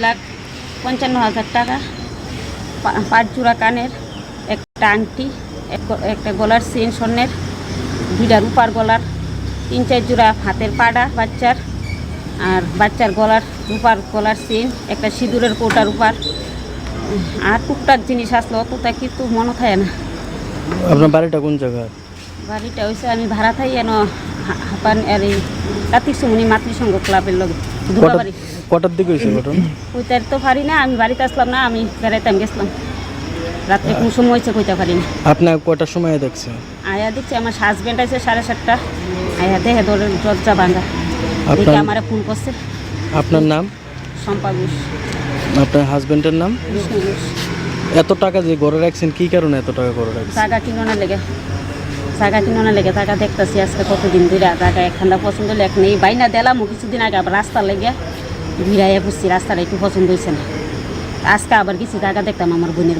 3,55,000 টাকা, 5 জোড়া কানের, একটা আংটি, একটা গলার চেন স্বর্ণের, 2টা রূপার গলার, 3-4 জোড়া হাতের পাড়া বাচ্চার, আর বাচ্চার গলার রূপার গলার চেন, একটা সিঁদুরের কৌটা রূপার, আর টুকটাক জিনিস আসলো অতটা কিন্তু মনে থাকে না। আপনার বাড়িটা কোন জায়গায়? বাড়িটা হয়েছে আমি ভাড়া থাই এন হাপান আর এই কার্তিক সুমনি মাতৃসংঘ ক্লাবের লগে দুর্গাবাড়ি। কটার দিকে হয়েছে ঘটনা? কইতে তো পারি না, আমি বাড়িতে আসলাম না, আমি বেড়াইতে গেছিলাম রাত্রে, কোন সময় হয়েছে কইতে পারি না। আপনার কটার সময় দেখছেন? আয়া দেখছি আমার হাজব্যান্ড আছে 7:30, আয়া দেখে দরজা ভাঙা, দেখে আপনার আমার ফোন করছে। আপনার নাম? শম্পা ঘোষ। আপনার হাজবেন্ডের নাম? বিষ্ণু ঘোষ। এত টাকা যে ঘরে রাখছেন কি কারণে এত টাকা ঘরে রাখছেন? জায়গা কিনোনা লেগে, জায়গা দেখতেছি আজকে কতদিন ধরে জায়গা একখানা পছন্দ হলে এক নেই বাইনা দিলাম কিছুদিন আগে, আবার রাস্তা লেগে ভিড়াইয়া বুঝছি রাস্তাটা একটু পছন্দ হয়েছে না। আজকে আবার কিছু জায়গা দেখতাম আমার বোনের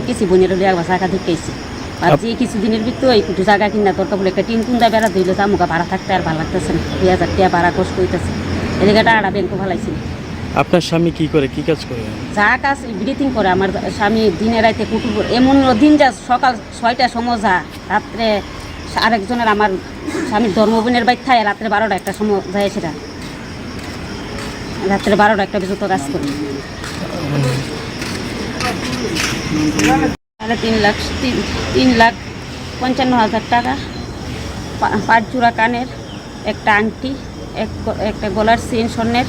কিছু বোনের একবার জায়গা দেখতেছি, আর যে কিছুদিনের ভিতরে একটু জায়গা কিনা দরকার বলে একটা টিন কুন্দা বেড়া দিলে জামুকা ভাড়া থাকতে আর ভালো লাগতেছে না, 2,000 টাকা ভাড়া কষ্ট হইতেছে, এদিকে টাকাটা ব্যাংকও ভালাইছিল। আপনার স্বামী কি করে, কি কাজ করে? যা কাজ ব্রিথিং করে আমার স্বামী, দিনে রাইতে কুটুর এমন দিন যা সকাল 6টার সময় যা, রাত্রে আরেকজনের আমার স্বামীর ধর্মবোনের বাইক থাকে রাত্রে 12টা একটা সময় যায়, সেটা রাত্রে 12টা একটা পর্যন্ত কাজ করি। 3,55,000 টাকা, 5 জোড়া কানের, একটা আংটি, একটা গলার চেন স্বর্ণের,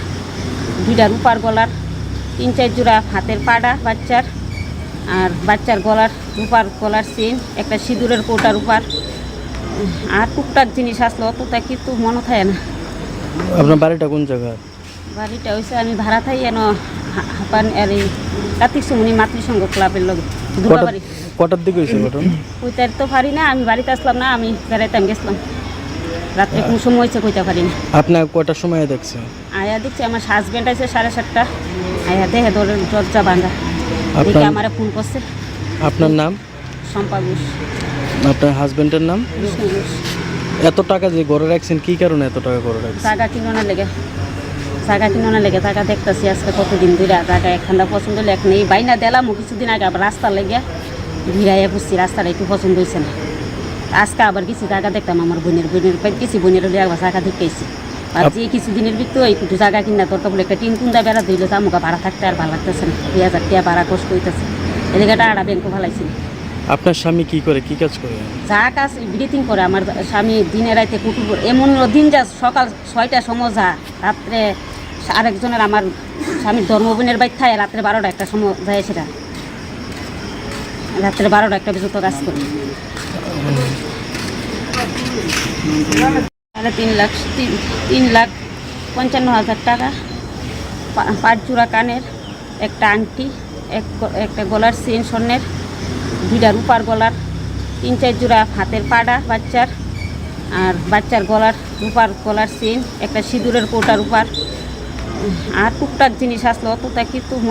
2টা রূপার গলার, 3-4 জোড়া হাতের পাড়া বাচ্চার, আর বাচ্চার গলার রূপার গলার চেন, একটা সিঁদুরের কৌটা রূপার, আর টুকটাক জিনিস আসলো অতটা কিন্তু মনে থাকে না। আপনার বাড়িটা কোন জায়গায়? বাড়িটা হয়েছে আমি ভাড়া থাই এন হাপান আর এই কার্তিক সুমনি মাতৃসংঘ ক্লাবের লগে দুর্গাবাড়ি। কটার দিকে হয়েছে ঘটনা? কইতে তো পারি না, আমি বাড়িতে আসলাম না, আমি বেড়াইতে গেছিলাম রাত্রে, কোন সময় হয়েছে কইতে পারি না। আপনার কটার সময় দেখছেন? আয়া দেখছি আমার হাজব্যান্ড আছে 7:30, আয়া দেখে দরজা ভাঙা, দেখে আমার ফোন করছে। আপনার নাম? শম্পা ঘোষ। আপনার হাজবেন্ডের নাম? বিষ্ণু ঘোষ। এত টাকা যে ঘরে রাখছেন কি কারণে এত টাকা ঘরে রাখছেন? জায়গা কিনোনা লেগে, জায়গা দেখতেছি আজকে কতদিন ধরে জায়গা একখানা পছন্দ হলে এক নেই বাইনা দিলাম কিছুদিন আগে, আবার রাস্তা লেগে ভিড়াইয়া বুঝছি রাস্তাটা একটু পছন্দ হয়েছে না। আজকে আবার কিছু জায়গা দেখতাম আমার বোনের কিছু বোনের একবার জায়গা দেখতেছি, আর যে কিছুদিনের ভিতরে একটু জায়গা কিনা দরকার বলে একটা টিন কুন্দা বেড়া দিলে জামুকা ভাড়া থাকতে আর ভালো লাগতেছে না, 2,000 টাকা ভাড়া কষ্ট হইতেছে, এদিকে টাকাটা ব্যাংকও ভালাইছিল। আপনার স্বামী কি করে, কি কাজ করে? যা কাজ ব্রিথিং করে আমার স্বামী, দিনে রাইতে কুটুর এমন দিন যা সকাল 6টার সময় যা, রাত্রে আরেকজনের আমার স্বামীর ধর্মবোনের বাইক থাকে রাত্রে 12টা একটা সময় যায়, সেটা রাত্রে 12টা একটা পর্যন্ত কাজ করি। 3,55,000 টাকা, 5 জোড়া কানের, একটা আংটি, একটা গলার চেন স্বর্ণের, 2টা রূপার গলার, 3-4 জোড়া হাতের পাড়া বাচ্চার, আর বাচ্চার গলার রূপার গলার চেন, একটা সিঁদুরের কৌটা রূপার, আর টুকটাক জিনিস আসলো অতটা কিন্তু